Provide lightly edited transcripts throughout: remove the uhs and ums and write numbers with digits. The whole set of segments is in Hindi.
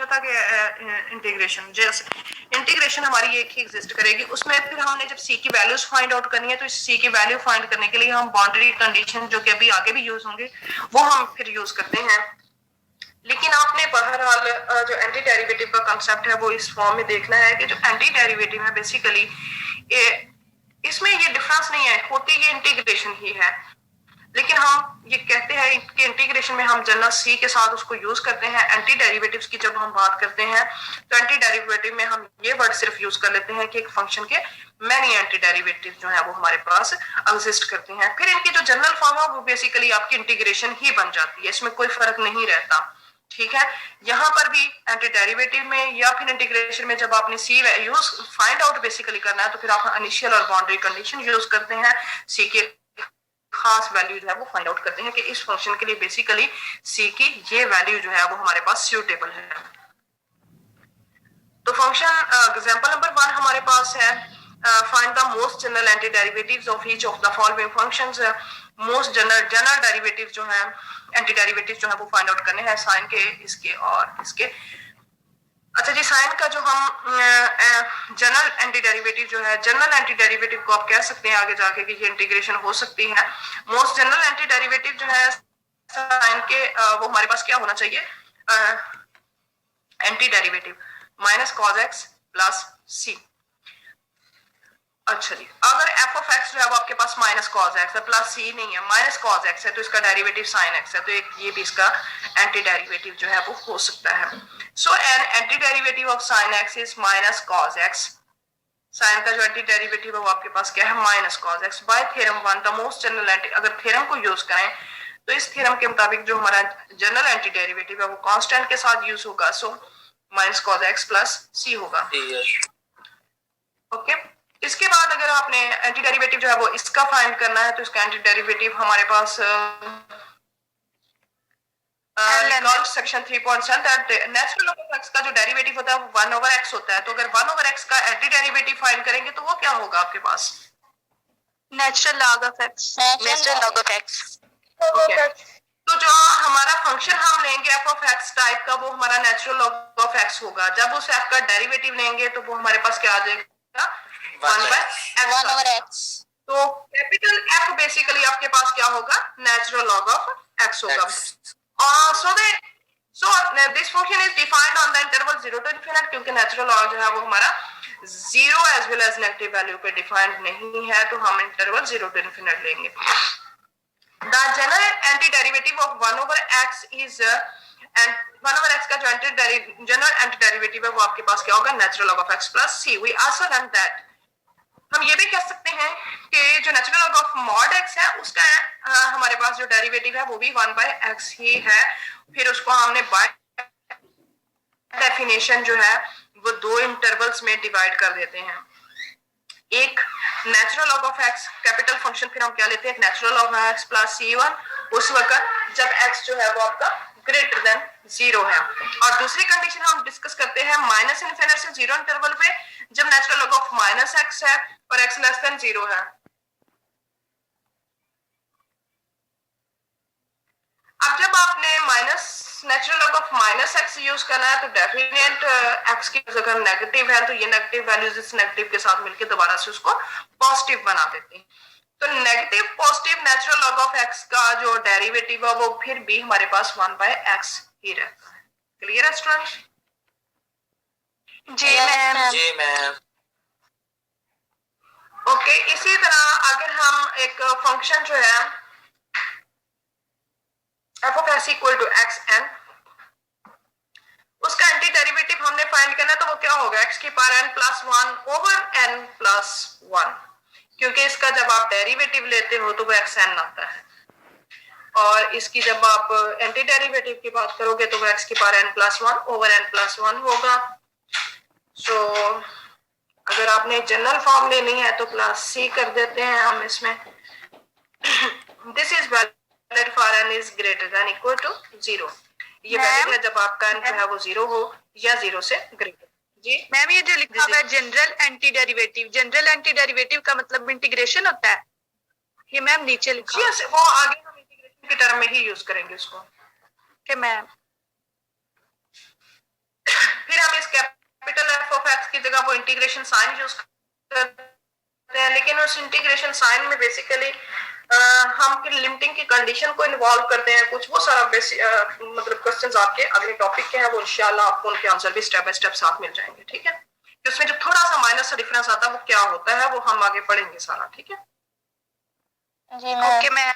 पूछा था कि इंटीग्रेशन, जैसे इंटीग्रेशन हमारी एक ही एग्जिस्ट करेगी, उसमें फिर हमने जब सी की वैल्यूज फाइंड आउट करनी है तो इस सी की वैल्यू फाइंड करने के लिए हम बाउंड्री कंडीशन जो कि अभी आगे भी यूज होंगे वो हम फिर यूज करते हैं। लेकिन आपने बहरहाल जो एंटी डेरिवेटिव का कंसेप्ट है वो इस फॉर्म में देखना है कि जो एंटी डेरिवेटिव है बेसिकली इसमें ये डिफरेंस नहीं है, होती ये इंटीग्रेशन ही है, लेकिन हम ये कहते हैं कि इंटीग्रेशन में हम जनरल सी के साथ उसको यूज करते हैं। एंटी डेरिवेटिव्स की जब हम बात करते हैं तो एंटी डेरिवेटिव में हम ये वर्ड सिर्फ यूज कर लेते हैं कि एक फंक्शन के मैनी एंटी डेरिवेटिव जो है वो हमारे पास एग्जिस्ट करते हैं। फिर इनकी जो जनरल फॉर्म है वो बेसिकली आपकी इंटीग्रेशन ही बन जाती है, इसमें कोई फर्क नहीं रहता। ठीक है, यहाँ पर भी एंटी डेरिवेटिव में या फिर इंटीग्रेशन में जब आपने सी यूज फाइंड आउट बेसिकली करना है तो फिर आप इनिशियल और बाउंड्री कंडीशन यूज करते हैं, सी के खास वैल्यू जो है वो फाइंड आउट करते हैं कि इस फंक्शन के लिए बेसिकली सी की ये वैल्यू जो है वो हमारे पास सूटेबल है। तो फंक्शन एग्जांपल नंबर 1 हमारे पास है find the most general anti derivatives of each of the following functions. Most general derivative जो है एंटी डेरिवेटिव जो है वो फाइंड आउट करने हैं साइन के, इसके और इसके। अच्छा जी, साइन का जो हम जनरल एंटी डेरिवेटिव जो है, जनरल एंटी डेरिवेटिव को आप कह सकते हैं आगे जाके कि ये इंटीग्रेशन हो सकती है। मोस्ट जनरल एंटी डेरिवेटिव जो है साइन के वो हमारे पास क्या होना चाहिए, anti derivative minus cos X plus C. अच्छा जी, अगर एफ ऑफ एक्स जो है वो आपके पास माइनस कॉज एक्स है प्लस सी नहीं है, माइनस कॉज एक्स है तो इसका डेरिवेटिव साइन एक्स है, तो एक ये भी इसका एंटी डेरिवेटिव जो है वो हो सकता है। So an anti derivative of sine X is minus cos X. Sine का जो एंटी डेरिवेटिव है वो आपके पास क्या है, minus cos x. Bye theorem 1 the most general anti, अगर थ्योरम को यूज करें तो इस थ्योरम के मुताबिक जो हमारा जनरल एंटी डेरिवेटिव है वो कांस्टेंट के साथ यूज होगा, so minus cos X plus C होगा। ओके, इसके बाद अगर आपने एंटी डेरिवेटिव जो है वो इसका फाइंड करना है तो इसका एंटी डेरिवेटिव हमारे पास section 3.7 that natural log of X का जो डेरिवेटिव होता है वो 1 ओवर एक्स होता है। तो अगर 1 ओवर एक्स का एंटी डेरिवेटिव फाइंड करेंगे तो वो क्या होगा आपके पास, natural log of X. Natural log of X. तो जो हमारा फंक्शन हम लेंगे एफ ऑफ एक्स टाइप का वो हमारा नेचुरल लॉग ऑफ एक्स होगा। जब उस एफ का डेरिवेटिव लेंगे तो वो हमारे पास क्या आ जाएगा, 1 ओवर एक्स। तो कैपिटल एफ बेसिकली आपके पास क्या होगा, नेचुरल लॉग ऑफ एक्स होगा। So this function is defined on the interval 0 to infinite, क्योंकि नेचुरल लॉग जो है वो हमारा 0 as well as negative value पे डिफाइंड नहीं है, तो हम इंटरवल 0 to infinite लेंगे। The general antiderivative of 1 over x is and 1 over x का जो जनरल एंटीडेरिवेटिव है वो आपके पास क्या होगा, natural log of x plus c। We also learned that हम ये भी कह सकते हैं कि जो natural log of mod x है उसका हमारे पास जो डेरिवेटिव है वो भी 1 by x ही है। फिर उसको हमने बाय डेफिनेशन जो है वो दो इंटरवल्स में डिवाइड कर देते हैं। एक natural log of x capital function, फिर हम क्या लेते हैं natural log of x plus c1 उस वक्त जब x जो है वो आपका ग्रेटर देन 0 है। और दूसरी कंडीशन हम डिस्कस करते हैं माइनस इनफिनिटी से 0 इंटरवल पे, जब natural log of minus x है और x लेस देन 0 है। अब जब आपने natural log of minus x use करना है तो डेफिनेट एक्स की अगर नेगेटिव है तो ये नेगेटिव वैल्यूज इस नेगेटिव के साथ मिलकर दोबारा से उसको पॉजिटिव बना देती हैं। तो negative positive natural log of X का जो डेरिवेटिव है वो फिर भी हमारे पास 1 by x ही रहता है। क्लियर है स्टूडेंट्स? जी मैम। जी मैम। ओके, इसी तरह अगर हम एक फंक्शन जो है f of x equal to xn, उसका एंटी डेरिवेटिव हमने फाइंड करना तो वो क्या होगा, x की power n plus 1 over n plus 1, क्योंकि इसका जब आप डेरिवेटिव लेते हो तो वो xn आता है, और इसकी जब आप एंटी डेरिवेटिव की बात करोगे तो वो x की power n plus 1 over n plus 1 होगा। सो अगर आपने जनरल फॉर्म लेनी है तो प्लस c कर देते हैं हम इसमें। This is valid for n is greater than equal to 0। ये वैलिड है जब आपका n जो है वो 0 हो या 0 से ग्रेटर। जी मैम, ये जो लिखा हुआ है general anti derivative, general anti derivative का मतलब इंटीग्रेशन होता है, ये मैम नीचे लिखा है। yes, वो आगे हम इंटीग्रेशन की टर्म में ही यूज करेंगे उसको। कि मैम वो इंटीग्रेशन साइन यूज करते हैं, लेकिन उस इंटीग्रेशन साइन में बेसिकली हम लिमिटिंग की कंडीशन को इन्वॉल्व करते हैं कुछ, वो सारा मतलब क्वेश्चंस आपके अगले टॉपिक के हैं, वो इंशाल्लाह आपको उनके आंसर भी स्टेप बाय स्टेप साथ मिल जाएंगे, ठीक है। तो उसमें जो थोड़ा सा माइनस सा डिफरेंस आता है वो क्या होता है वो हम आगे पढ़ेंगे सारा, ठीक है। जी मैम। Okay ma'am.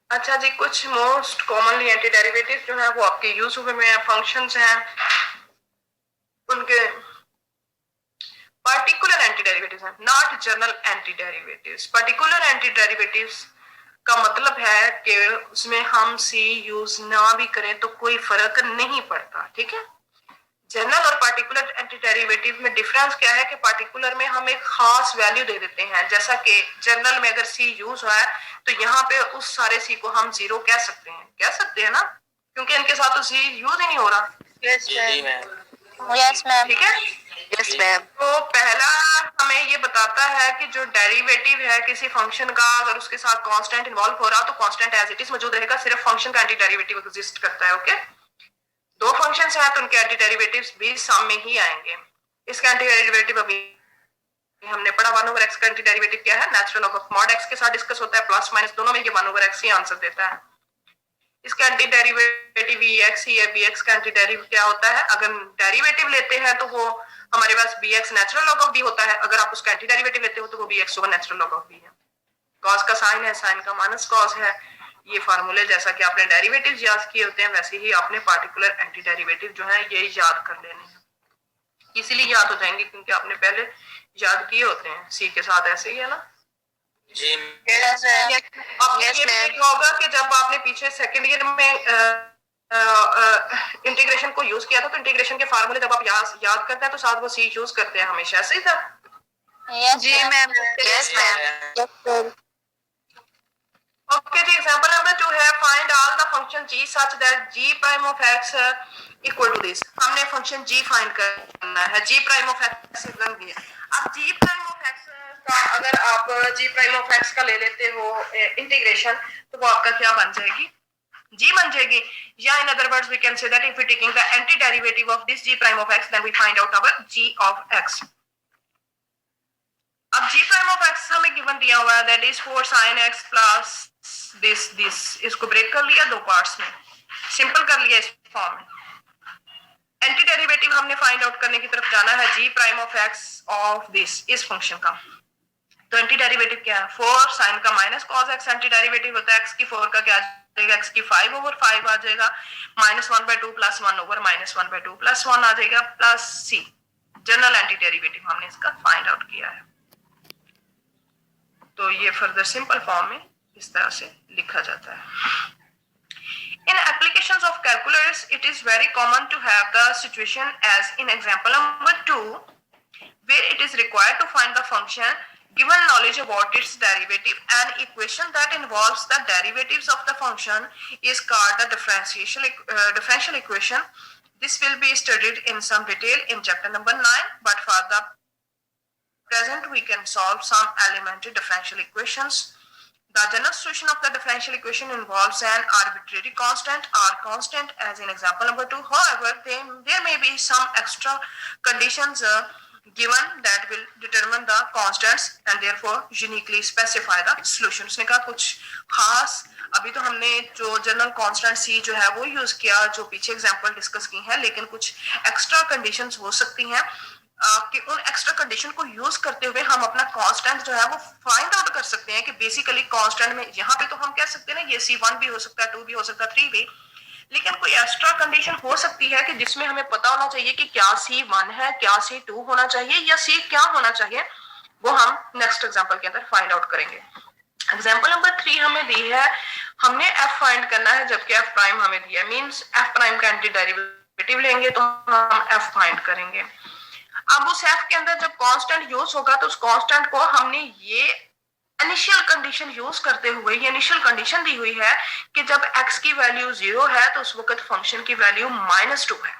अच्छा जी, कुछ मोस्ट कॉमनली एंटी डेरिवेटिव जो है वो आपके यूज हुए में फंक्शंस हैं, उनके पर्टिकुलर एंटी डेरिवेटिव्स हैं, not general anti derivatives. Particular anti derivatives का मतलब है कि उसमें हम सी यूज ना भी करें तो कोई फर्क नहीं पड़ता, ठीक है। जनरल और पार्टिकुलर एंटी डेरिवेटिव में डिफरेंस क्या है कि पार्टिकुलर में हम एक खास वैल्यू दे देते हैं, जैसा कि जनरल में अगर सी यूज हुआ है तो यहाँ पे उस सारे सी को हम जीरो कह सकते हैं ना, क्योंकि इनके साथ तो सी यूज ही नहीं हो रहा। Yes ma'am. ठीक है, यस मैम। तो पहला हमें ये बताता है कि जो डेरिवेटिव है किसी फंक्शन का, अगर उसके साथ कांस्टेंट इन्वॉल्व हो रहा तो कांस्टेंट एज इट इज मौजूद रहेगा, सिर्फ फंक्शन का एंटी डेरिवेटिव एग्जिस्ट करता है। ओके, दो फंक्शंस हैं तो उनके एंटी डेरिवेटिव्स भी सामने ही आएंगे। इसका एंटी डेरिवेटिव अभी हमने पढ़ा, 1/x का एंटी डेरिवेटिव क्या है, natural log of mod x के साथ डिस्कस होता है, प्लस माइनस दोनों में ये 1/x ही आंसर देता है। इसका एंटी डेरिवेटिव ex ही है, bx का एंटी डेरिवेटिव क्या होता है, अगर डेरिवेटिव लेते हैं तो वो हमारे पास bx natural log of b होता है, अगर आप उसका एंटी डेरिवेटिव लेते हो तो वो bx होगा नेचुरल लॉग ऑफ b है। कॉस का साइन है, साइन का माइनस कॉस है, ये फार्मूले जैसा कि आपने डेरिवेटिव याद किए होते हैं वैसे ही आपने पार्टिकुलर एंटी डेरिवेटिव जो है ये याद कर लेने हैं, इसीलिए याद हो जाएंगे क्योंकि आपने पहले याद किए होते हैं, सी के साथ ऐसे ही है ना जी। आपने ये भी देखा होगा कि जब आपने पीछे सेकंड ईयर में इंटीग्रेशन को यूज किया था तो इंटीग्रेशन के फार्मूले जब आप याद करते हैं तो साथ वो सी यूज करते हैं हमेशा, ऐसे ही था। जी ma'am. Yes ma'am. Okay, the example number 2 है find all the function g such that g prime of x equal to this। हमने फंक्शन g फाइंड करना है, g prime of x बन गया। अब g prime of x का अगर आप g prime of x का ले लेते हो इंटीग्रेशन तो वो आपका क्या बन जाएगी, g बन जाएगी, या in other words we can say that if we taking the antiderivative of this g prime of x then we find out our g of x। अब g prime of x हमें गिवन दिया हुआ है that is 4 sin x plus this, इसको ब्रेक कर लिया दो पार्ट्स में, सिंपल कर लिया इस फॉर्म में। एंटी डेरिवेटिव हमने फाइंड आउट करने की तरफ जाना है g prime of x of this, इस फंक्शन का। तो एंटी डेरिवेटिव क्या है, 4 sin का minus cos x, anti derivative होता है x की 4 का क्या आ जाएगा, x की 5/5 आ जाएगा, -1/2 प्लस 1/-1 प्लस 1 आ जाएगा, plus c। General anti derivative हमने इसका फाइंड आउट किया है, तो ये फर्दर सिंपल फॉर्म में इस तरह से लिखा जाता है। In applications of calculus, it is very common to have the situation as in example number 2, where it is required to find the function given knowledge about its derivative. An equation that involves the derivatives of the function is called the differential equation. This will be studied in some detail in chapter number 9, but for the present we can solve some elementary differential equations. The general solution of the differential equation involves an arbitrary constant or constant as in example number 2. However, there may be some extra conditions given that will determine the constants and therefore uniquely specify the solution। उसने कहा कुछ खास, अभी तो हमने जो जनरल कांस्टेंट सी जो है वो यूज किया जो पीछे एग्जांपल डिस्कस की है, लेकिन कुछ एक्स्ट्रा कंडीशंस हो सकती हैं कि उन एक्स्ट्रा कंडीशन को यूज करते हुए हम अपना कांस्टेंट जो है वो फाइंड आउट कर सकते हैं। कि बेसिकली कांस्टेंट में यहाँ पे तो हम कह सकते हैं ना ये C1 भी हो सकता है, 2 भी हो सकता है, 3 भी, लेकिन कोई एक्स्ट्रा कंडीशन हो सकती है कि जिसमें हमें पता होना चाहिए कि क्या C1 है, क्या C2 होना चाहिए या C क्या होना चाहिए, वो हम नेक्स्ट एग्जाम्पल के अंदर फाइंड आउट करेंगे। एग्जाम्पल नंबर 3 हमें दी है, हमने f फाइंड करना है जबकि f प्राइम हमें दिया है, मींस f प्राइम का एंटी डेरिवेटिव लेंगे तो हम f फाइंड करेंगे। अब उस f के अंदर जब कांस्टेंट यूज होगा तो उस कांस्टेंट को हमने ये इनिशियल कंडीशन यूज करते हुए, ये इनिशियल कंडीशन दी हुई है कि जब x की वैल्यू 0 है तो उस वक्त फंक्शन की वैल्यू -2 है।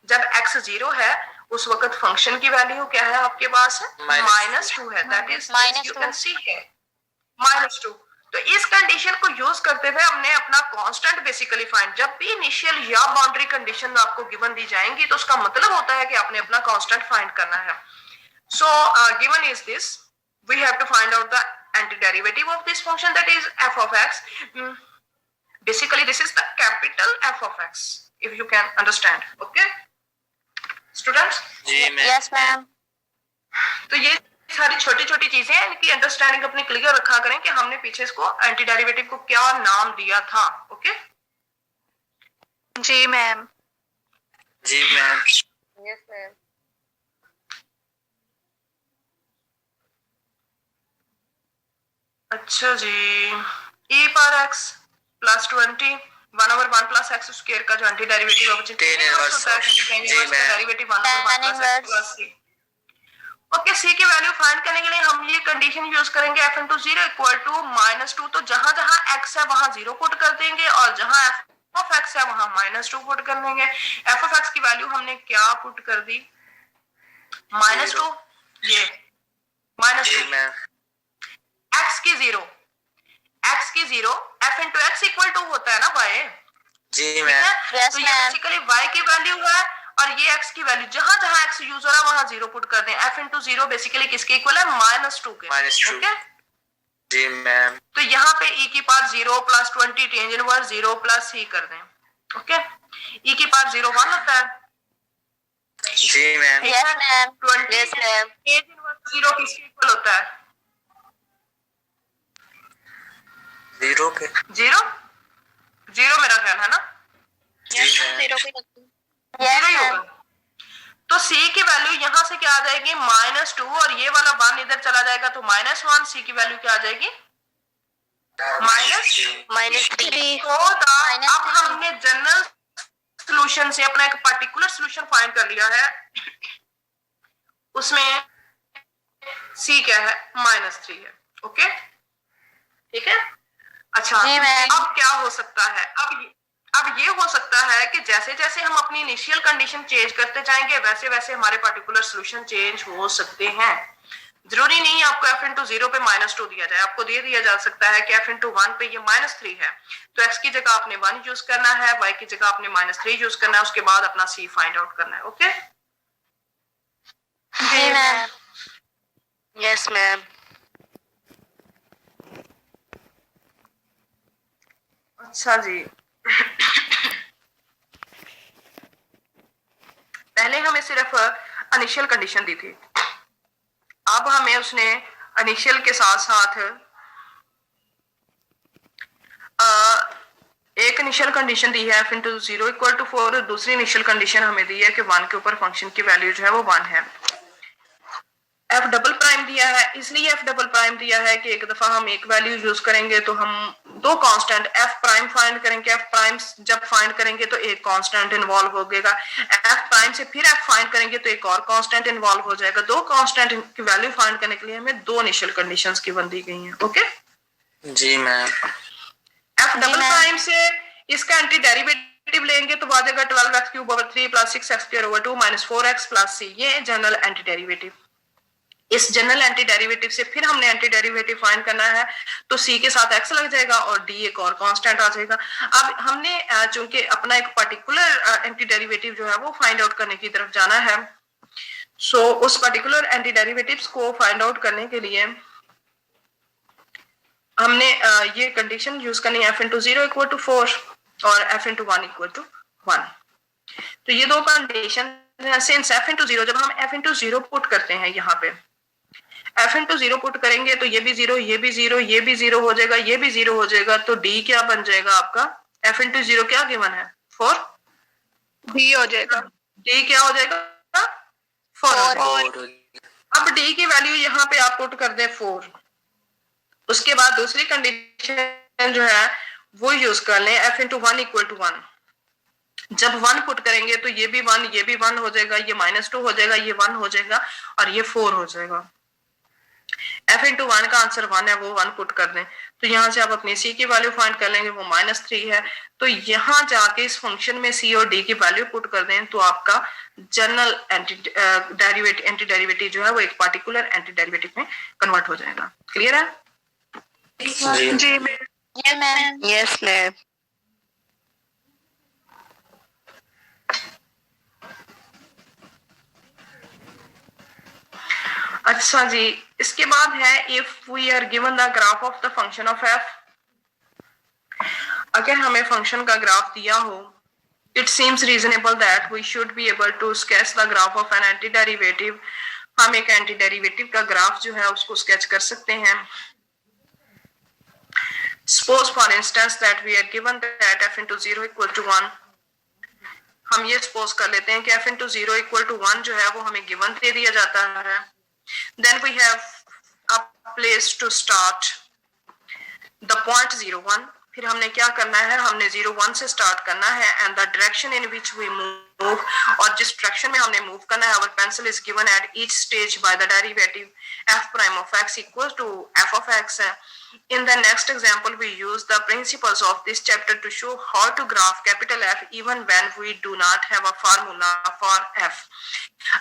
जब x 0 है उस वक्त फंक्शन की वैल्यू क्या है आपके पास, -2 है। That is you can see है -2। तो इस कंडीशन को यूज करते हुए हमने अपना कांस्टेंट बेसिकली फाइंड, जब भी इनिशियल या बाउंड्री कंडीशन आपको गिवन दी जाएंगी तो उसका मतलब होता है कि आपने अपना कांस्टेंट फाइंड करना है। So given is this, we have to find out the antiderivative of this function, that is f of x. Basically this is the capital F of x, if you can understand. Okay students? जी मैम। Yes ma'am. तो ये सारी छोटी छोटी चीजें हैं, इनकी अंडरस्टैंडिंग अपनी क्लियर रखा करें कि हमने पीछे इसको एंटी डेरिवेटिव को क्या नाम दिया था। ओके जी मैम। जी मैम। Yes ma'am. अच्छा जी, e पर x plus 20 1/1 plus x square का जो एंटी डेरिवेटिव है वो tan इनवर्स होता है, क्योंकि tan इनवर्स का derivative 1/1 plus x plus c। Okay, c की वैल्यू फाइंड करने के लिए हम ये कंडीशन यूज करेंगे f * 0 इक्वल टू -2। तो जहां जहां x है वहां 0 पुट कर देंगे और जहां f of x है वहां -2 पुट कर देंगे। f of x की वैल्यू हमने क्या पुट कर दी? -2, ये जी -2। मैम। x की 0 f * x इक्वल टू होता है ना y। जी मैम। Yes, तो ये ma'am. बेसिकली y की वैल्यू है और ये x की वैल्यू, जहां जहां x यूज हो रहा है वहां 0 पुट कर दें। f * 0 बेसिकली किसके इक्वल है? -2 के। -2। ओके, जी मैम। तो यहाँ पे e की power 0 plus 20 tan inverse 0 plus c कर दें। ओके, e की पावर 0 1 होता है। जी मैम। ठीक यस है, ma'am. 20 yes ma'am. tan inverse 0 किसके इक्वल होता है? 0 के। 0 मेरा ख्याल है ना, जी मैम। 0 पे रखती हूँ। यस 0 ही मैम। होगा। तो c की वैल्यू यहाँ से क्या आ जाएगी? -2 और ये वाला 1 इधर चला जाएगा तो -1। c की वैल्यू क्या आ जाएगी? -3। तो अब हमने जनरल सॉल्यूशन से अपना एक पर्टिकुलर सॉल्यूशन फाइंड कर लिया है, उसमें c क्या है? -3 है। ओके, ठीक है। अच्छा, जी मैम। अब क्या हो सकता है? अब ये हो सकता है कि जैसे जैसे हम अपनी इनिशियल कंडीशन चेंज करते जाएंगे वैसे वैसे हमारे पर्टिकुलर सॉल्यूशन चेंज हो सकते हैं। जरूरी नहीं है आपको f * 0 पे -2 दिया जाए, आपको दे दिया जा सकता है कि f * 1 पे ये -3 है, तो x की जगह आपने 1 यूज करना है, y की जगह आपने -3 यूज करना है, उसके बाद अपना c फाइंड आउट करना है। ओके जी मैम। Yes ma'am. अच्छा जी, पहले हमें सिर्फ इनिशियल कंडीशन दी थी, अब हमें उसने इनिशियल के साथ साथ एक इनिशियल कंडीशन दी है f * 0 इक्वल टू 4 और दूसरी इनिशियल कंडीशन हमें दी है कि 1 के ऊपर फंक्शन की वैल्यू जो है वो 1 है। f डबल प्राइम दिया है, इसलिए f डबल प्राइम दिया है कि एक दफा हम एक वैल्यू यूज करेंगे तो हम दो कांस्टेंट f प्राइम फाइंड करेंगे। f प्राइम जब फाइंड करेंगे तो एक कांस्टेंट इन्वॉल्व होगा, f प्राइम से फिर f फाइंड करेंगे तो एक और कांस्टेंट इन्वॉल्व हो जाएगा। दो कांस्टेंट की वैल्यू फाइंड करने के लिए हमें दो इनिशियल कंडीशंस की दी गई हैं। ओके, जी मैम। f डबल प्राइम से इसका एंटी डेरिवेटिव लेंगे तो आ जाएगा 12x³ / 3 + 6x² / 2 - 4x + c। ये जनरल एंटी डेरिवेटिव। इस जनरल एंटी डेरिवेटिव से फिर हमने एंटी डेरिवेटिव फाइंड करना है, तो c के साथ x लग जाएगा और d एक और कांस्टेंट आ जाएगा। अब हमने चूंकि अपना एक पर्टिकुलर एंटी डेरिवेटिव जो है वो फाइंड आउट करने की तरफ जाना है, सो उस पर्टिकुलर एंटी डेरिवेटिव्स को फाइंड आउट करने के लिए हमने ये कंडीशन यूज करनी है f * 0 इक्वल टू 4 और f * 1 इक्वल टू 1। तो ये दो कंडीशन सिंस f * 0, जब हम f * 0 पुट करते हैं यहाँ पे f * 0 पुट करेंगे तो ये भी 0, ये भी 0, ये भी 0 हो जाएगा, ये भी 0 हो जाएगा, तो d क्या बन जाएगा आपका? f * 0 क्या गिवन है? 4 b हो जाएगा। d क्या हो जाएगा? 4 हो जाएगा। अब d की वैल्यू यहाँ पे आप पुट कर दें 4, उसके बाद दूसरी कंडीशन जो है वो यूज कर लें f * 1 इक्वल टू 1। जब 1 पुट करेंगे तो ये भी 1, ये भी 1 हो जाएगा, ये -2 हो जाएगा, ये 1 हो जाएगा और ये 4 हो जाएगा। f * 1 का आंसर 1 है, वो 1 पुट कर दें तो यहाँ से आप अपनी c की वैल्यू फाइंड कर लेंगे, वो -3 है। तो यहाँ जाके इस फंक्शन में c और d की वैल्यू पुट कर दें तो आपका जनरल एंटी डेरिवेटिव जो है वो एक पार्टिकुलर एंटी डेरिवेटिव में कन्वर्ट हो जाएगा। क्लियर है? जी जी ma'am. Yes, ma'am. Yes, ma'am. अच्छा जी, इसके बाद है if we are given the graph of the function of F. अगर हमें फंक्शन का ग्राफ दिया हो, it seems reasonable that we should be able to sketch the graph of an anti derivative. हम एक एंटी डेरिवेटिव का ग्राफ जो है उसको स्केच कर सकते हैं। Suppose for instance that we are given that f into 0 equal to 1। हम ये सपोज कर लेते हैं कि f into 0 equal to 1 जो है वो हमें गिवन दे दिया जाता है। Then we have a place to start the point 0 1। फिर हमने क्या करना है, हमने 0 1 से स्टार्ट करना है and the direction in which we move, और जिस डायरेक्शन में हमने मूव करना है, our pencil is given at each stage by the derivative f prime of x equals to f of x। In the next example, we use the principles of this chapter to show how to graph capital F even when we do not have a formula for F।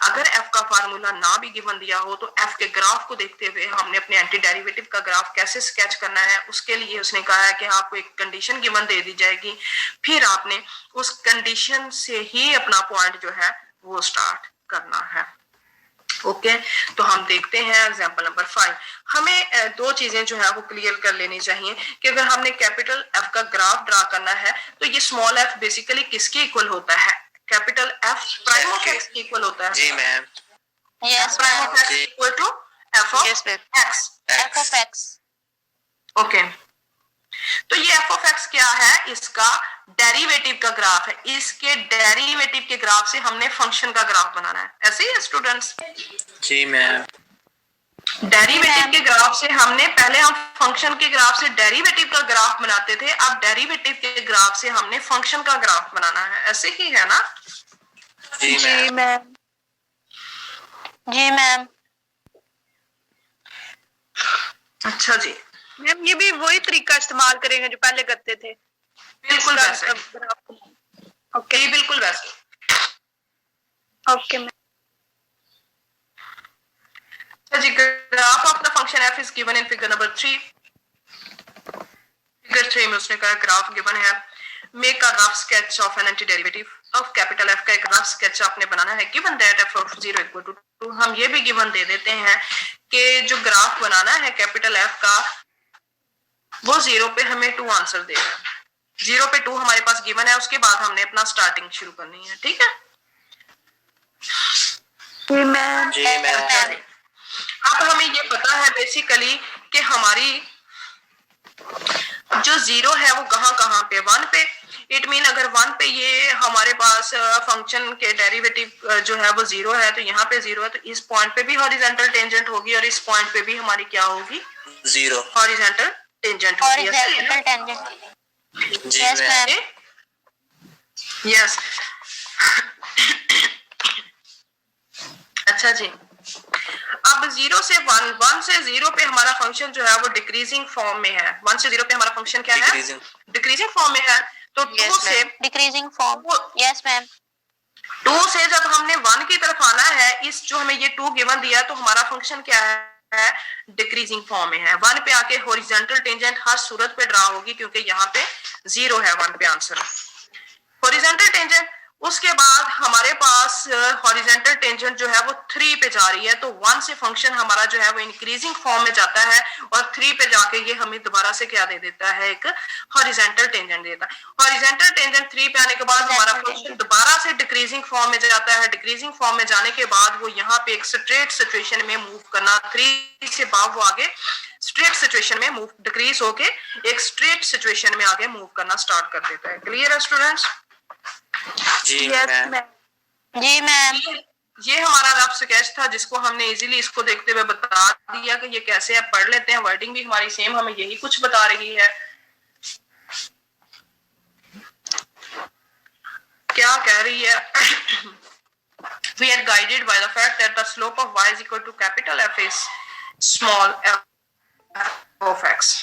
अगर f का फार्मूला ना भी गिवन दिया हो तो f के ग्राफ को देखते हुए हमने अपने एंटी डेरिवेटिव का ग्राफ कैसे स्केच करना है, उसके लिए उसने कहा है कि आपको एक कंडीशन गिवन दे दी जाएगी, फिर आपने उस कंडीशन से ही अपना पॉइंट जो है वो स्टार्ट करना है। ओके तो हम देखते हैं एग्जांपल नंबर 5। हमें दो चीजें जो है वो क्लियर कर लेनी चाहिए कि अगर हमने कैपिटल एफ का ग्राफ ड्रा करना है तो ये स्मॉल एफ बेसिकली किसके इक्वल होता है, capital F prime of X के इक्वल होता है। जी ma'am. Yes, prime ma'am. Of X equal to F of Yes, ma'am. X. F of x. Okay तो ये एफ ऑफ एक्स क्या है, इसका डेरिवेटिव का ग्राफ है। इसके डेरिवेटिव के ग्राफ से हमने फंक्शन का ग्राफ बनाना है, ऐसे ही स्टूडेंट्स। जी मैम। डेरिवेटिव के ग्राफ से हमने पहले हम फंक्शन के ग्राफ से डेरिवेटिव का ग्राफ बनाते थे, अब डेरिवेटिव के ग्राफ से हमने फंक्शन का ग्राफ बनाना है, ऐसे ही है ना। जी जी मैम। मैम। जी मैम। अच्छा जी, मैम ये भी वही तरीका इस्तेमाल करेंगे जो पहले करते थे। बिल्कुल वैसे। ओके जी बिल्कुल वैसे। Okay ma'am. अच्छा जी, graph of the function F is given in figure number 3। Figure 3 में उसने कहा ग्राफ गिवन है, make a rough sketch of an anti derivative of capital F का एक रफ स्केच आपने बनाना है। Given that F of 0 equal to 2। हम ये भी गिवन दे देते हैं कि जो ग्राफ बनाना है कैपिटल एफ का वो 0 पे हमें 2 आंसर देगा। 0 पे 2 हमारे पास गिवन है, उसके बाद हमने अपना स्टार्टिंग शुरू करनी है, ठीक है। जी मैम। जी मैम। अब हमें ये पता है बेसिकली कि हमारी जो 0 है वो कहाँ पे, 1 पे। इट मीन अगर 1 पे ये हमारे पास फंक्शन के डेरिवेटिव जो है वो 0 है तो यहाँ पे 0 है, तो इस पॉइंट पे भी हॉरिजॉन्टल टेंजेंट होगी और इस पॉइंट पे भी हमारी क्या होगी, 0 हॉरिजॉन्टल टेंजेंट होगी। Horizontal tangent. जी Yes, मैम। ma'am. यस। अच्छा जी, अब 0 से 1, 1 से 0 पे हमारा फंक्शन जो है वो डिक्रीजिंग फॉर्म में है। 1 से 0 पे हमारा फंक्शन क्या है, Decreasing. डिक्रीजिंग फॉर्म में है। तो 2 Yes, से ma'am. Decreasing form. Yes, ma'am. 2 से जब हमने 1 की तरफ आना है, इस जो हमें ये 2 गिवन दिया तो हमारा फंक्शन क्या है, डिक्रीजिंग फॉर्म में है। 1 पे आके हॉरिजॉन्टल टेंजेंट हर सूरत पे ड्रा होगी क्योंकि यहाँ पे 0 है 1 पे आंसर। हॉरिजॉन्टल टेंजेंट, उसके बाद हमारे पास हॉरिजॉन्टल टेंजेंट जो है वो 3 पे जा रही है, तो 1 से फंक्शन हमारा जो है वो इंक्रीजिंग फॉर्म में जाता है और 3 पे जाके ये हमें दोबारा से क्या दे देता है, एक हॉरिजॉन्टल टेंजेंट देता है। हॉरिजॉन्टल टेंजेंट 3 पे आने के बाद हमारा फंक्शन दोबारा से डिक्रीजिंग फॉर्म में जाता है। डिक्रीजिंग फॉर्म में जाने के बाद वो यहाँ पे एक स्ट्रेट सिचुएशन में मूव करना, 3 से बाद वो आगे स्ट्रेट सिचुएशन में मूव, डिक्रीज होके एक स्ट्रेट सिचुएशन में आगे मूव करना स्टार्ट कर देता है। क्लियर है स्टूडेंट्स? जी यस मैम। मैम। जी मैम। ये हमारा रफ स्केच था जिसको हमने इजीली इसको देखते हुए बता दिया कि ये कैसे आप पढ़ लेते हैं। वर्डिंग भी हमारी सेम हमें यही कुछ बता रही है। क्या कह रही है? We are guided by the fact that the slope of y is equal to capital F is small f of x।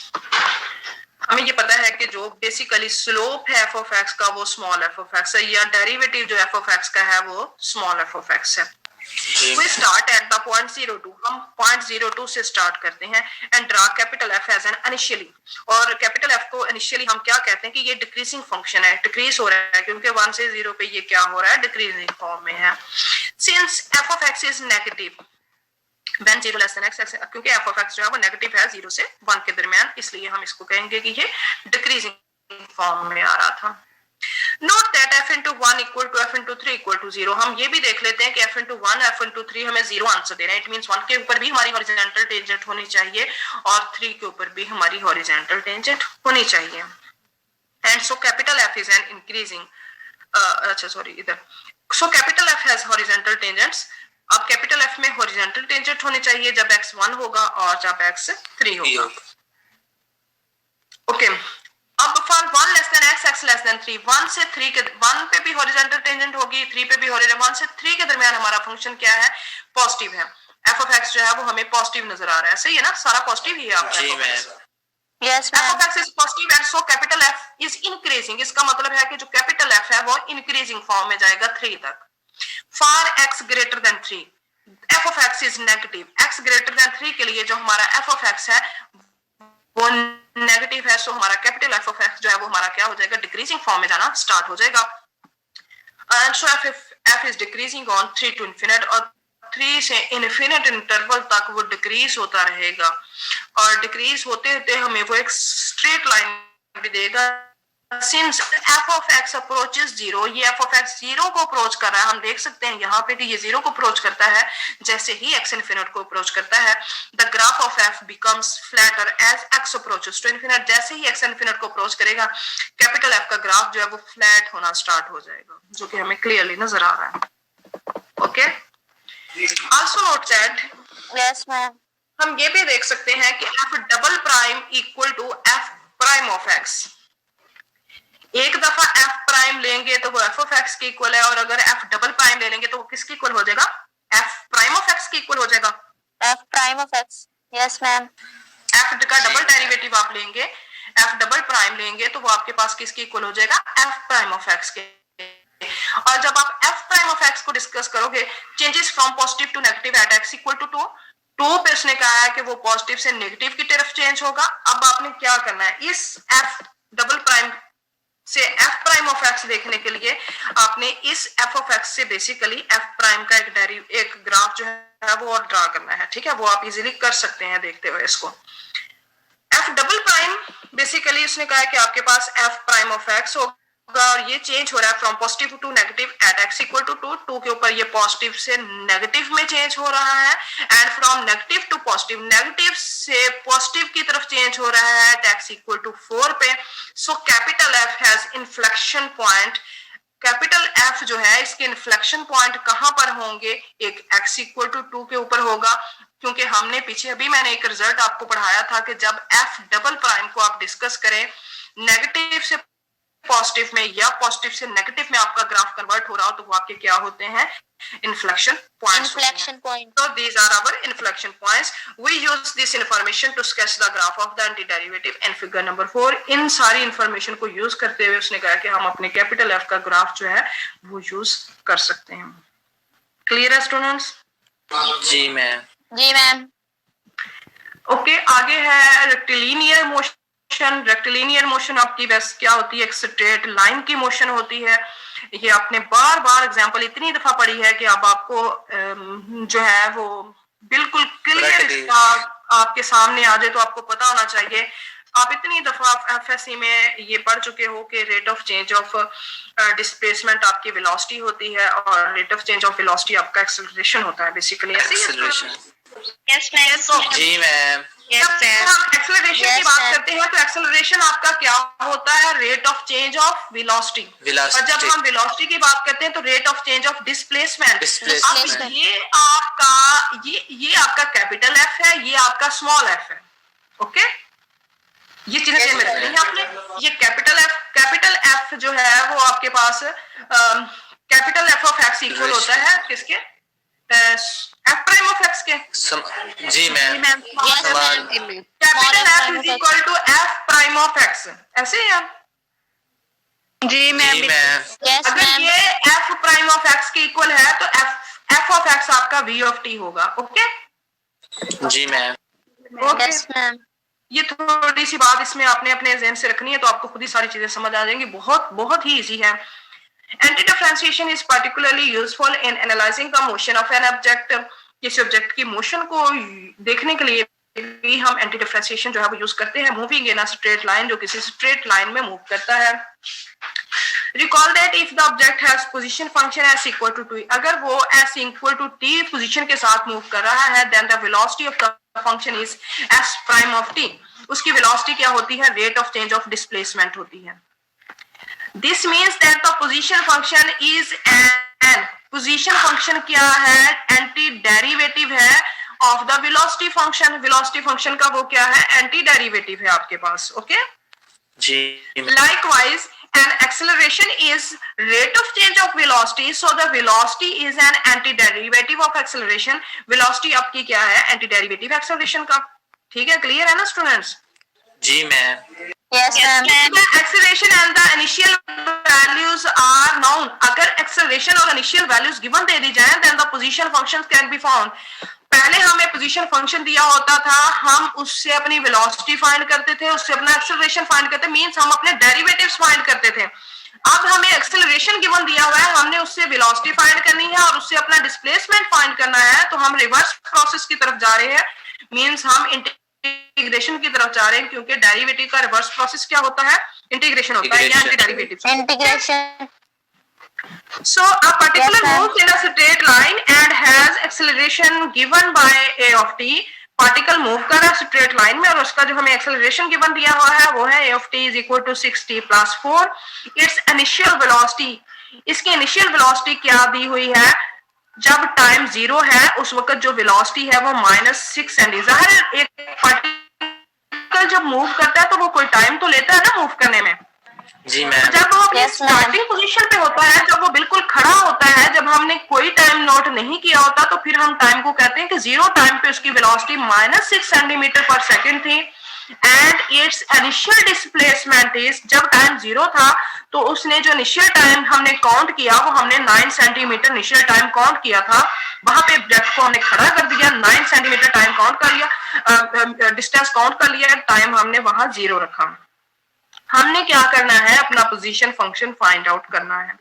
हमें ये पता है कि जो बेसिकली स्लोप है f ऑफ x का वो स्मॉल f ऑफ x है, या डेरिवेटिव जो f ऑफ x का है वो स्मॉल f ऑफ x है। जी We start at the point 02. हम point 02 से start करते हैं and draw capital F as an initially. और capital F को initially हम क्या कहते हैं कि ये decreasing function है, decrease हो रहा है क्योंकि 1 से 0 पे ये क्या हो रहा है, decreasing form में है. Since f of x is negative, when 0 less than x, क्योंकि f of x जो है वो negative है 0 से 1 के दरमियान, इसलिए हम इसको कहेंगे कि ये decreasing form में आ रहा था. Note that f into 1 equal to f into 3 equal to 0. हम ये भी देख लेते हैं कि f into 1 f into 3 हमें 0 आंसर दे रहा है. It means 1 के ऊपर भी हमारी horizontal tangent होनी चाहिए और 3 के ऊपर भी हमारी horizontal tangent होनी चाहिए. And so capital F is an increasing इधर. So capital F has horizontal tangents. अब capital F में horizontal tangent होनी चाहिए जब x 1 होगा और जब x 3 होगा. Okay. अब for 1 less than x, x less than 3, 1 से 3 के 1 पे भी horizontal tangent होगी, 3 पे भी horizontal, 1 से 3 के दरमियान हमारा फंक्शन क्या है, पॉजिटिव है. f of x जो है वो हमें पॉजिटिव नजर आ रहा है, सही है ना, सारा पॉजिटिव ही है आपका. जी ma'am. Yes, f ma'am. of x is positive and so capital F is increasing. इसका मतलब है कि जो capital F है वो increasing form में जाएगा 3 तक. For x greater than 3, f of x is negative. x greater than 3 के लिए जो हमारा f of x है वो नेगेटिव है, सो हमारा कैपिटल f of x जो है वो हमारा क्या हो जाएगा, डिक्रीजिंग फॉर्म में जाना स्टार्ट हो जाएगा. And so f is decreasing on 3 to infinite, और 3 से इनफिनिट इंटरवल तक वो डिक्रीज होता रहेगा और डिक्रीज होते होते हमें वो एक स्ट्रेट लाइन भी देगा. Since f of x approaches 0, ये f of x 0 को अप्रोच कर रहा है. हम देख सकते हैं यहाँ पे कि ये 0 को अप्रोच करता है जैसे ही x infinite को अप्रोच करता है. The graph of f becomes flatter as x approaches to infinite. जैसे ही x infinite को अप्रोच करेगा कैपिटल f का ग्राफ जो है वो फ्लैट होना स्टार्ट हो जाएगा, जो कि हमें क्लियरली नजर आ रहा है. Okay. Also note that Yes, ma'am. हम ये भी देख सकते हैं कि f double prime equal to f prime of x. एक दफा f प्राइम लेंगे तो वो f ऑफ x के इक्वल है, और अगर f डबल प्राइम ले लेंगे तो वो किसके इक्वल हो जाएगा, f प्राइम ऑफ x के इक्वल हो जाएगा. F prime of x. Yes, ma'am. f का डबल डेरिवेटिव आप लेंगे, f डबल प्राइम लेंगे तो वो आपके पास किसके इक्वल हो जाएगा, f प्राइम ऑफ x के. और जब आप f प्राइम ऑफ x को डिस्कस करोगे, changes from positive to negative at x equal to 2 पे उसने कहा है कि वो पॉजिटिव से नेगेटिव की तरफ चेंज होगा. अब आपने क्या करना है, इस f डबल प्राइम से f प्राइम ऑफ x देखने के लिए आपने इस f ऑफ x से बेसिकली f प्राइम का एक ग्राफ जो है वो और ड्रा करना है. ठीक है, वो आप इजीली कर सकते हैं देखते हुए इसको. f डबल प्राइम बेसिकली उसने कहा है कि आपके पास f प्राइम ऑफ x होगा और ये चेंज हो रहा है from positive to negative at x equal to 2 के ऊपर ये पॉजिटिव से नेगेटिव में चेंज हो रहा है, and from negative to positive, negative से पॉजिटिव की तरफ चेंज हो रहा है एट x इक्वल टू 4 पे. So capital f has inflection point. Capital f जो है इसके इन्फ्लेक्शन पॉइंट कहां पर होंगे, एक x इक्वल टू 2 के ऊपर होगा, क्योंकि हमने पीछे अभी मैंने एक रिजल्ट आपको पढ़ाया था कि जब f डबल प्राइम को आप डिस्कस करें, नेगेटिव से पॉजिटिव में या पॉजिटिव से नेगेटिव में आपका ग्राफ कन्वर्ट हो रहा हो तो वो आपके क्या होते हैं, inflection points. Inflection point. So these are our inflection points. We use this information to sketch the graph of the antiderivative in figure number 4. इन सारी इंफॉर्मेशन को यूज करते हुए उसने कहा कि हम अपने कैपिटल F का ग्राफ जो है वो यूज कर सकते हैं. क्लियर है स्टूडेंट्स? जी मैम. जी मैम. ओके, आगे है रेक्टिलिनियर मोशन. रेक्टिलिनियर मोशन आपकी बस क्या होती है, एक स्ट्रेट लाइन की मोशन होती है. ये आपने बार बार एग्जांपल इतनी दफा पढ़ी है कि अब आपको जो है वो बिल्कुल क्लियर इसका आपके सामने आ जाए तो आपको पता होना चाहिए. आप इतनी दफा एफएससी में ये पढ़ चुके हो कि rate of change of displacement आपकी वेलोसिटी होती है और rate of change of velocity आपका एक्सेलरेशन होता है बेसिकली. एक्सेलरेशन. Yes, ma'am. जी मैम. एक्सेलरेशन की बात करते हैं तो एक्सेलरेशन आपका क्या होता है, rate of change of velocity. और जब हम वेलोसिटी की बात करते हैं तो rate of change of displacement. अब ये आपका कैपिटल एफ है, ये आपका स्मॉल एफ है. ओके, ये चीजें में रखनी है आपने. ये कैपिटल एफ जो है वो आपके पास capital F of X equal होता है किसके, एफ प्राइम ऑफ एक्स के. जी ma'am. Capital F is equal to F prime of X. ऐसे ही आप जी मैम. जी मैम. Yes, अगर ma'am. ये एफ प्राइम ऑफ एक्स के इक्वल है तो एफ ऑफ एक्स आपका वी ऑफ टी होगा। ओके जी मैम। Okay, Yes, ma'am. ये थोड़ी सी बात इसमें आपने अपने ज़हन से रखनी है तो आपको खुद ही सारी चीजें समझ आ जाएंगी, बहुत बहुत ही इजी है। Anti differentiation is particularly useful in analysing the motion of an object. किसी ऑब्जेक्ट की मोशन को देखने के लिए भी हम एंटी डिफरेंशिएशन जो है वो यूज करते हैं। Moving in a straight line, जो किसी स्ट्रेट लाइन में मूव करता है। Recall that if the object has position function s equal to t, अगर वो s equal to t position के साथ मूव कर रहा है, then the velocity of the function is s prime of t. उसकी velocity क्या होती है? Rate of change of displacement होती है। This means that the position function is an position function क्या है? Anti derivative है of the velocity function. Velocity function का वो क्या है? Anti derivative है आपके पास। Okay? Ji Likewise, an acceleration is rate of change of velocity, so the velocity is an antiderivative of acceleration. Velocity आपकी क्या है? Antiderivative acceleration का। ठीक है, क्लियर है ना स्टूडेंट्स? जी ma'am. Yes, ma'am. The acceleration and the initial values are known. अगर acceleration और initial values given दे दी जाए, then the position functions can be found. पहले हमें पोजीशन फंक्शन दिया होता था, हम उससे अपनी वेलोसिटी फाइंड करते थे, उससे अपना एक्सेलरेशन फाइंड करते, मींस हम अपने डेरिवेटिव्स फाइंड करते थे। अब हमें एक्सेलरेशन गिवन दिया हुआ है, हमने उससे वेलोसिटी फाइंड करनी है और उससे अपना डिस्प्लेसमेंट फाइंड करना है, तो हम रिवर्स प्रोसेस की तरफ जा रहे हैं, मींस हम इंटीग्रेशन की तरफ जा रहे हैं, क्योंकि डेरिवेटिव का रिवर्स प्रोसेस क्या होता है? इंटीग्रेशन होता है, या anti derivative. Integration. So a particular Yes, ma'am. moves in a straight line and has acceleration given by a of t. Particle move कर रहा है स्ट्रेट लाइन में और उसका जो हमें एक्सेलरेशन गिवन दिया हुआ है वो है a of t is equal to 6t plus 4. Its initial velocity, इसकी इनिशियल वेलोसिटी क्या दी हुई है? जब टाइम 0 है उस वक्त जो वेलोसिटी है वो -6 सेंटी। जाहिर एक पार्टिकल जब मूव करता है तो वो कोई टाइम तो लेता है ना मूव करने में। जी मैम। जब वो अपनी Yes, ma'am. स्टार्टिंग पोजीशन पे होता है, जब वो बिल्कुल खड़ा होता है, जब हमने कोई टाइम नोट नहीं किया होता, तो फिर हम टाइम को कहते हैं कि 0 टाइम पे उसकी वेलोसिटी -6 सेंटीमीटर पर सेकंड थी। And it's initial displacement is, जब टाइम 0 था तो उसने जो इनिशियल टाइम हमने काउंट किया वो हमने 9 सेंटीमीटर इनिशियल टाइम काउंट किया था। वहां पे ऑब्जेक्ट को हमने खड़ा कर दिया, 9 सेंटीमीटर टाइम काउंट कर लिया, डिस्टेंस काउंट कर लिया, टाइम हमने वहां 0 रखा। हमने क्या करना है? अपना पोजीशन फंक्शन फाइंड आउट करना है।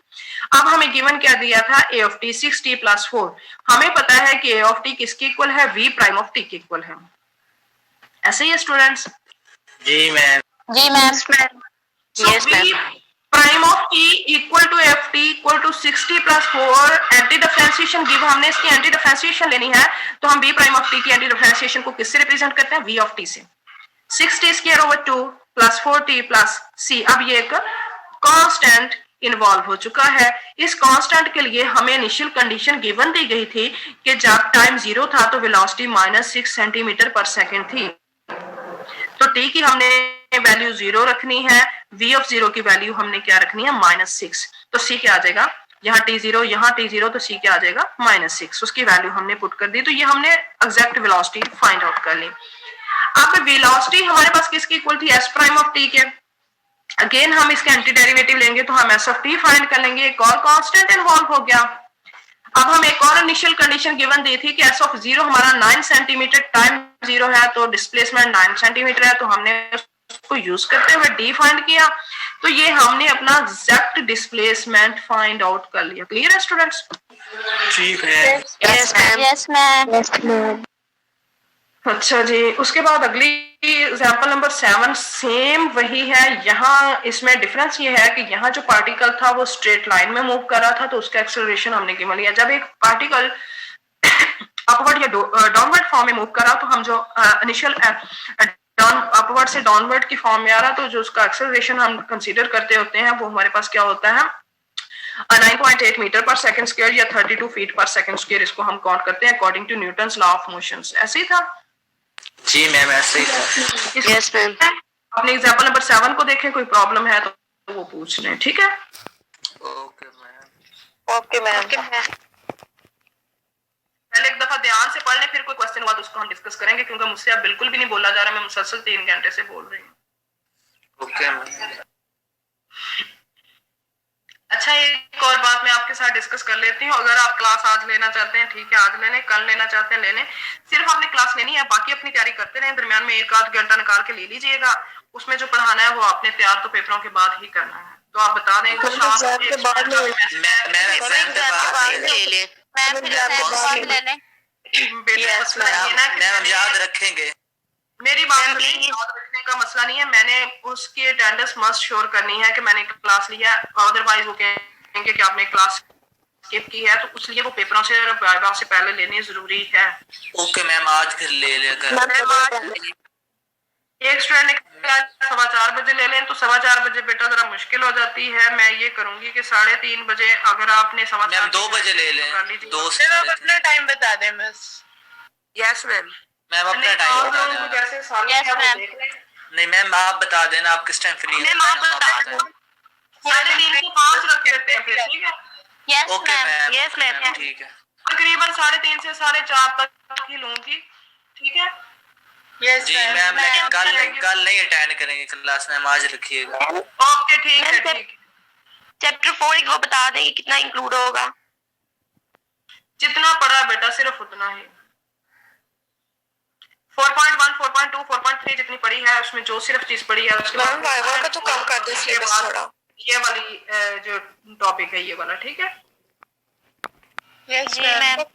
अब हमें गिवन क्या दिया था? a of t 6t plus 4। हमें पता है कि a of t किसके इक्वल है? v प्राइम ऑफ t के इक्वल है। ऐसे ही है स्टूडेंट्स? जी ma'am. Ji, ma'am. Yes, v prime of t equal to f t equal to 6t plus 4। Anti differentiation give, हमने इसकी एंटी डिफरेंशिएशन लेनी है, तो हम v प्राइम ऑफ t की एंटी डिफरेंशिएशन को किससे रिप्रेजेंट करते हैं? v of t से। 6t square over 2 plus 4t plus c। अब ये एक कांस्टेंट इन्वॉल्व हो चुका है। इस कांस्टेंट के लिए हमें इनिशियल कंडीशन गिवन दी गई थी कि जब टाइम 0 था तो वेलोसिटी -6 सेंटीमीटर पर सेकंड थी। तो t की हमने वैल्यू 0 रखनी है, v ऑफ 0 की वैल्यू हमने क्या रखनी है? -6। तो c क्या आ जाएगा? यहाँ t0, यहाँ t0, तो c क्या आ जाएगा? -6। उसकी वैल्यू हमने पुट कर दी, तो ये हमने एग्जैक्ट वेलोसिटी फाइंड आउट कर ली। अब वेलोसिटी हमारे पास किसकी इक्वल थी? s प्राइम ऑफ t के। अगेन हम इसके एंटी डेरिवेटिव लेंगे तो हम s ऑफ t फाइंड कर लेंगे, एक और कांस्टेंट इन्वॉल्व हो गया। अब हम एक और इनिशियल कंडीशन गिवन दी थी कि s ऑफ 0 हमारा 9 सेंटीमीटर, टाइम 0 है तो डिस्प्लेसमेंट 9 सेंटीमीटर है, तो हमने उसको यूज करते हुए d फाइंड किया, तो ये हमने अपना एग्जैक्ट डिस्प्लेसमेंट फाइंड आउट कर लिया। क्लियर है स्टूडेंट्स? ठीक है। Yes, ma'am. Yes, ma'am. Yes, ma'am. अच्छा जी, उसके बाद अगली एग्जांपल नंबर 7 सेम वही है। यहाँ इसमें डिफरेंस ये है कि यहाँ जो पार्टिकल था वो स्ट्रेट लाइन में मूव कर रहा था, तो उसका एक्सेलरेशन हमने गिवन लिया। जब एक पार्टिकल अपवर्ड या डाउनवर्ड फॉर्म में मूव कर रहा, तो हम जो इनिशियल अपवर्ड से डाउनवर्ड की फॉर्म में आ रहा, तो जो उसका एक्सेलरेशन हम कंसीडर करते होते हैं वो हमारे पास क्या होता है? 9.8 मीटर पर सेकंड स्क्वायर या 32 फीट पर सेकंड स्क्वायर। इसको हम काउंट करते हैं according to Newton's law of motion. ऐसे ही था? जी मैम ऐसे ही था। Yes, ma'am. अपने एग्जांपल नंबर 7 को देखें, कोई प्रॉब्लम है तो वो पूछ लें। ठीक है, ओके मैम। Okay ma'am. पहले एक दफा ध्यान से पढ़ लें, फिर कोई क्वेश्चन हुआ तो उसको हम डिस्कस करेंगे, क्योंकि मुझसे अब बिल्कुल भी नहीं बोला जा रहा, मैं मुसलसल 3 घंटे से बोल रही हूँ। Okay ma'am. अच्छा, एक और बात मैं आपके साथ डिस्कस कर लेती हूँ। अगर आप क्लास आज लेना चाहते हैं ठीक है, आज ले लें, कल लेना चाहते हैं ले लें, सिर्फ आपने क्लास लेनी है, बाकी अपनी तैयारी करते रहें। दरमियान में एक आध घंटा निकाल के ले लीजिएगा। उसमें जो पढ़ाना है वो आपने तैयार तो पेपरों के बाद ही करना है। तो आप बता दें मैं मैम फिर एग्जाम के बाद ले लें। मैम फिर एग्जाम के बाद ले लें। बेटा मसला ये है ना कि मैम हम याद रखेंगे। मेरी बात सुनिए, याद रखने का मसला नहीं है, मैंने उसकी अटेंडेंस मस्ट श्योर करनी है कि मैंने क्लास लिया, अदरवाइज वो कहेंगे कि आपने क्लास स्किप की है, तो इसलिए वो पेपरों से और वाइवा से पहले लेनी जरूरी है। ओके मैम, आज फिर ले लेगा। एक स्टूडेंट ने 4:15 बजे ले लें, तो 4:15 बजे बेटा जरा मुश्किल हो जाती है। मैं ये करूंगी कि 3:30 बजे अगर आपने 4:15 2 बजे ले लें। दो आप अपना टाइम बता दें बस। Yes ma'am. मैम अपना टाइम बता दें। जैसे सामने Yes, है वो ma'am. देख लें। नहीं मैम, आप बता देना आप किस टाइम फ्री हैं। मैम आप बता दें। 3:30 से 5 रख देते हैं फिर, ठीक है? Yes okay ma'am. Ma'am, yes ma'am. ठीक है। तकरीबन 3:30 से 4:30 तक ही लूंगी, ठीक है? जी मैम, लेकिन कल नहीं अटेंड करेंगे क्लास मैम, आज रखिएगा। ओके ठीक है, ठीक है। चैप्टर 4 वो बता दें कि कितना इंक्लूड होगा। जितना पढ़ा बेटा सिर्फ उतना ही। 4.1, 4.2, 4.3 जितनी पढ़ी है उसमें जो सिर्फ चीज पढ़ी है उसके बाद वाइवा का तो कम कर दे सिलेबस थोड़ा। ये वाली जो टॉपिक है ये वाला, ठीक है? जी मैम।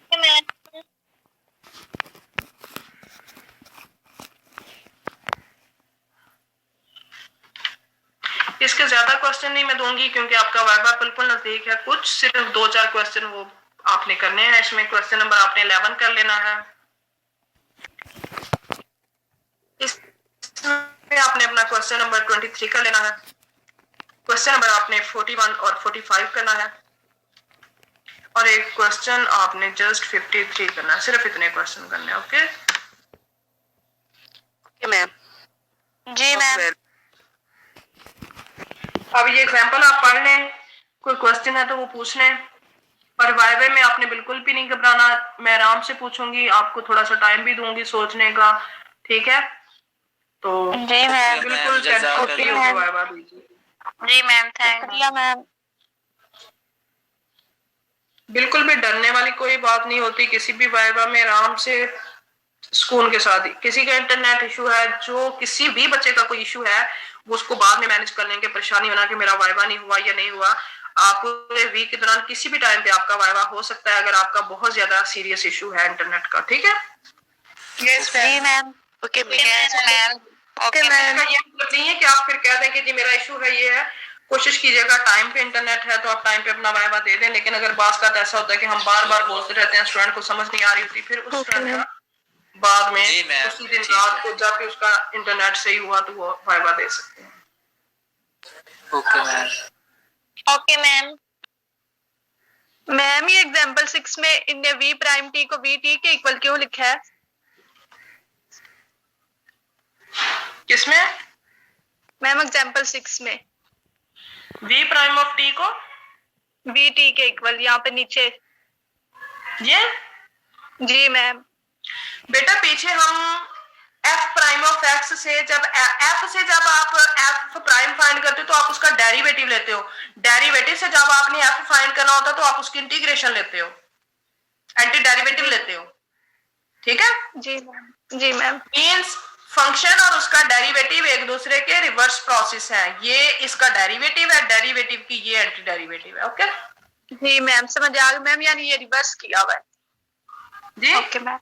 इसके ज्यादा क्वेश्चन नहीं मैं दूंगी क्योंकि आपका वाइवा बिल्कुल नजदीक है। कुछ सिर्फ 2-4 क्वेश्चन वो आपने करने हैं। इसमें क्वेश्चन नंबर आपने 11 कर लेना है। इसमें आपने अपना क्वेश्चन नंबर 23 कर लेना है। क्वेश्चन नंबर आपने 41 और 45 करना है, और एक क्वेश्चन आपने जस्ट 53 करना है। सिर्फ इतने क्वेश्चन करने हैं। Okay ma'am. जी मैम। अब ये एग्जाम्पल आप पढ़ लें, कोई क्वेश्चन है तो वो पूछ लें। और वाइवे में आपने बिल्कुल भी नहीं घबराना, मैं आराम से पूछूंगी, आपको थोड़ा सा टाइम भी दूंगी सोचने का, ठीक है? तो जी मैम। बिल्कुल टेंशन होकर वाइवा दीजिए। जी मैम, थैंक यू मैम। बिल्कुल भी डरने वाली कोई बात नहीं होती किसी भी वाइवा में। आराम से सुकून के साथ ही, किसी का इंटरनेट इशू है, जो किसी भी बच्चे का कोई इशू है वो उसको बाद में मैनेज कर लेंगे। परेशानी होना कि मेरा वाइवा नहीं हुआ या नहीं हुआ, आप पूरे वीक के दौरान किसी भी टाइम पे आपका वाइवा हो सकता है अगर आपका बहुत ज्यादा सीरियस इशू है इंटरनेट का, ठीक है? जी ma'am. Okay ma'am. Okay ma'am. ये मतलब नहीं है कि आप फिर कह दें कि जी मेरा इशू है ये है। कोशिश कीजिएगा टाइम पे इंटरनेट है तो आप टाइम पे अपना वाइवा दे दें। लेकिन अगर बात का ऐसा होता है कि हम बार बार बोलते रहते हैं, स्टूडेंट को समझ नहीं आ रही होती, फिर उस स्टूडेंट का बाद में उसी दिन रात को जब भी उसका इंटरनेट सही हुआ तो वो वाइवा दे सकते हैं। Okay ma'am. Okay ma'am. Ma'am ये एग्जांपल 6 में इनने v प्राइम t को v t के इक्वल क्यों लिखा है? किसमें? मैम एग्जांपल 6 में v प्राइम ऑफ t को v t के इक्वल यहाँ पे नीचे। ये जी मैम। बेटा पीछे हम f प्राइम ऑफ x से जब आप f प्राइम फाइंड करते हो तो आप उसका डेरिवेटिव लेते हो। डेरिवेटिव से जब आपने f फाइंड करना होता है तो आप उसकी इंटीग्रेशन लेते हो, एंटी डेरिवेटिव लेते हो, ठीक है? जी मैम। जी मैम। मींस फंक्शन और उसका डेरिवेटिव एक दूसरे के रिवर्स प्रोसेस है। ये इसका डेरिवेटिव है, डेरिवेटिव की ये एंटी डेरिवेटिव है। ओके जी मैम, समझ आ गई मैम, यानी ये रिवर्स किया हुआ है। जी ओके मैम।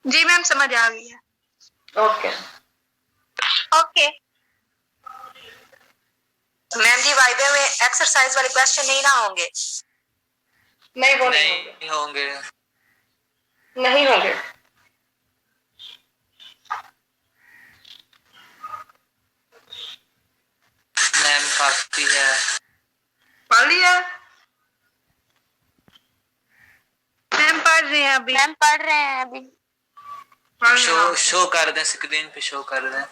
जी मैम, समझ आ गई है। ओके ओके मैम जी वाइवे में एक्सरसाइज वाले क्वेश्चन नहीं ना होंगे? नहीं वो नहीं होंगे। नहीं होंगे। मैम काफी है। पढ़ लिया? मैम पढ़ रहे हैं अभी। मैम पढ़ रहे हैं अभी। पढ़ लिया। शो कर दें, स्क्रीन पे शो कर दें।